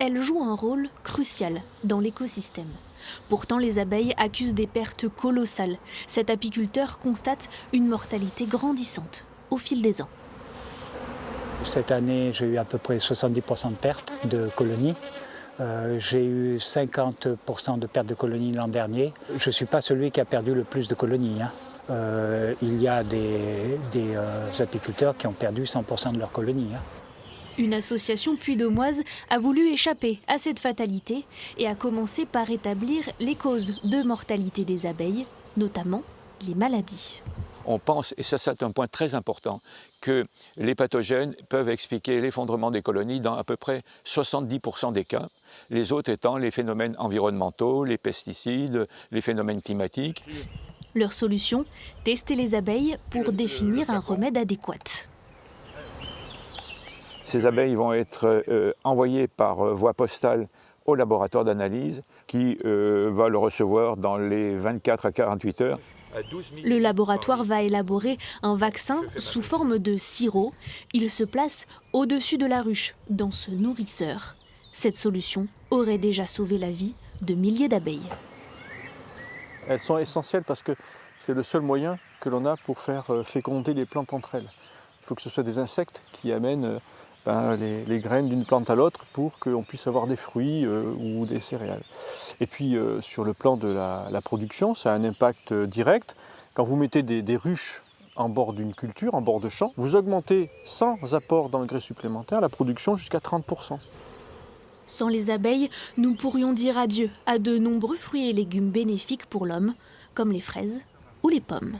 elles jouent un rôle crucial dans l'écosystème. Pourtant, les abeilles accusent des pertes colossales. Cet apiculteur constate une mortalité grandissante au fil des ans. Cette année, j'ai eu à peu près 70% de pertes de colonies. J'ai eu 50% de pertes de colonies l'an dernier. Je ne suis pas celui qui a perdu le plus de colonies. Il y a des apiculteurs qui ont perdu 100% de leurs colonies. Une association puy-de-Moise a voulu échapper à cette fatalité et a commencé par établir les causes de mortalité des abeilles, notamment les maladies. On pense, et ça c'est un point très important, que les pathogènes peuvent expliquer l'effondrement des colonies dans à peu près 70% des cas, les autres étant les phénomènes environnementaux, les pesticides, les phénomènes climatiques. Leur solution, tester les abeilles pour définir un remède adéquat. Ces abeilles vont être envoyées par voie postale au laboratoire d'analyse qui va le recevoir dans les 24 à 48 heures. Le laboratoire va élaborer un vaccin sous forme de sirop. Il se place au-dessus de la ruche, dans ce nourrisseur. Cette solution aurait déjà sauvé la vie de milliers d'abeilles. Elles sont essentielles parce que c'est le seul moyen que l'on a pour faire féconder les plantes entre elles. Il faut que ce soit des insectes qui amènent les graines d'une plante à l'autre pour qu'on puisse avoir des fruits ou des céréales. Et puis sur le plan de la production, ça a un impact direct. Quand vous mettez des ruches en bord d'une culture, en bord de champ, vous augmentez sans apport d'engrais supplémentaires la production jusqu'à 30%. Sans les abeilles, nous pourrions dire adieu à de nombreux fruits et légumes bénéfiques pour l'homme, comme les fraises ou les pommes.